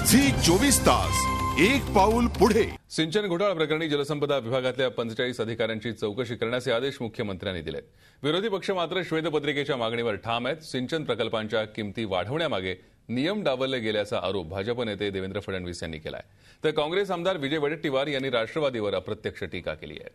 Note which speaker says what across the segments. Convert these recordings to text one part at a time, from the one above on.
Speaker 1: Zee 24 तास एक पाऊल पुढे।
Speaker 2: सिंचन घोटाळा प्रकरणी जलसंपदा विभागातल्या 45 अधिकाऱ्यांची चौकशी करण्याचे आदेश मुख्यमंत्र्यांनी दिलेत। विरोधी पक्ष मात्र श्वेतपत्रिकेच्या मागणीवर ठाम आहेत। सिंचन प्रकल्पांच्या किमती वाढवण्यामागे नियम डावलले गेल्याचा आरोप भाजप नेते देवेंद्र फडणवीस यांनी केलाय। तर काँग्रेस आमदार विजय वडेट्टीवार यांनी राष्ट्रवादीवर अप्रत्यक्ष टीका केली आहे।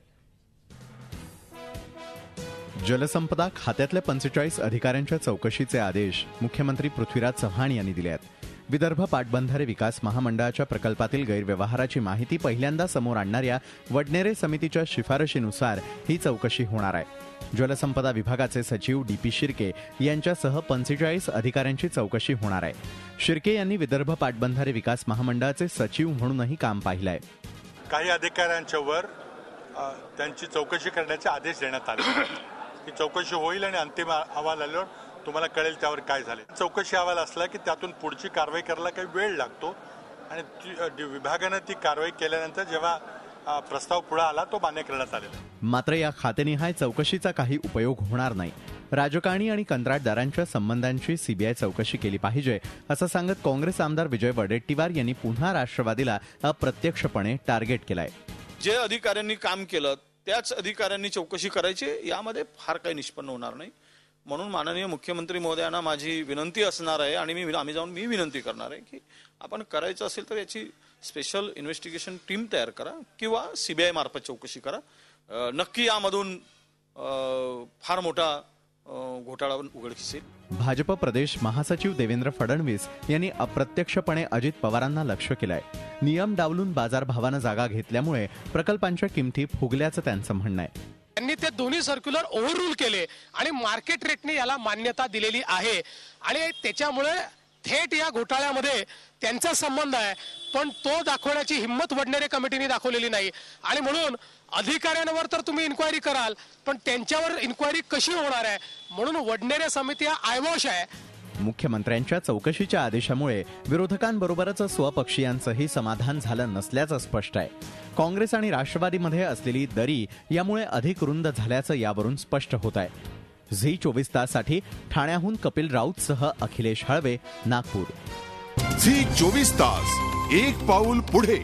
Speaker 3: जलसंपदा खात्यातल्या 45 अधिकाऱ्यांच्या चौकशीचे आदेश मुख्यमंत्री पृथ्वीराज चव्हाण यांनी दिले आहेत। विदर्भ पाटबंधारे विकास महामंडळाच्या प्रकल्पातील गैरव्यवहाराची माहिती पहिल्यांदा समोर आणणाऱ्या वडनेरे समितीच्या शिफारशीनुसार ही चौकशी होणार आहे। जलसंपदा विभागाचे सचिव डीपी शिर्के यांच्यासह 45 अधिकाऱ्यांची चौकशी होणार आहे। शिर्के यांनी विदर्भ पाटबंधारे विकास महामंडळाचे सचिव म्हणूनही काम पाहिलंय।
Speaker 4: काही अधिकाऱ्यांच्यावर त्यांची चौकशी करण्याचे आदेश देण्यात आले। ही चौकशी होईल आणि अंतिम अहवाल आल्यावर तुम्हाला कळेल त्यावर काय झाले। चौकशी अहवाल असला की त्यातून पुढची कारवाई करायला काही वेळ लागतो आणि विभागाने ती कारवाई केल्यानंतर जेव्हा प्रस्ताव पुढे आला तो मान्य करण्यात आलेला आहे।
Speaker 3: मात्र या खातेनिहाय चौकशीचा काही उपयोग होणार नाही। राजकारणी आणि कंत्राटदारांच्या संबंधांची सीबीआय चौकशी केली पाहिजे असं सांगत काँग्रेस आमदार विजय वडेट्टीवार यांनी पुन्हा राष्ट्रवादीला अप्रत्यक्षपणे टार्गेट केलंय।
Speaker 5: जे अधिकाऱ्यांनी काम केलं त्याच अधिकाऱ्यांनी चौकशी करायची, यामध्ये फार काही निष्पन्न होणार नाही। म्हणून माननीय मुख्यमंत्री महोदयांना माझी विनंती असणार आहे आणि मी विनंती करणार आहे की आपण करायचं असेल तर याची स्पेशल इन्व्हेस्टिगेशन टीम तयार करा किंवा सीबीआय मार्फत चौकशी करा। नक्की यामधून फार मोठा घोटाळा उघडकीस येईल।
Speaker 3: भाजप प्रदेश महासचिव देवेंद्र फडणवीस यांनी अप्रत्यक्षपणे अजित पवारांना लक्ष्य केलंय। नियम डावलून बाजारभावानं जागा घेतल्यामुळे प्रकल्पांच्या किमती फुगल्याचं त्यांचं म्हणणं आहे।
Speaker 6: त्यांनी ते दोन्ही सर्क्युलर ओव्हररूल केले आणि मार्केट रेटने याला मान्यता दिलेली आहे आणि त्याच्यामुळे थेट या घोटाळ्यामध्ये त्यांचा संबंध आहे, पण तो दाखवण्याची हिंमत वडनेरे कमिटीने दाखवलेली नाही। आणि म्हणून अधिकाऱ्यांवर तर तुम्ही इन्क्वायरी कराल, पण त्यांच्यावर इन्क्वायरी कशी होणार आहे म्हणून वडनेरे समिती हा आयवॉश आहे।
Speaker 3: मुख्यमंत्र्यांच्या चौकशीच्या आदेशामुळे विरोधकांबरोबरच स्वपक्षीयांचंही समाधान झालं नसल्याचं स्पष्ट आहे। काँग्रेस आणि राष्ट्रवादीमध्ये असलेली दरी यामुळे अधिक रुंद झाल्याचं यावरून स्पष्ट होत आहे। झी 24 ताससाठी ठाण्याहून कपिल राऊतसह अखिलेश हळवे, नागपूर।
Speaker 1: झी 24 तास एक पाऊल पुढे।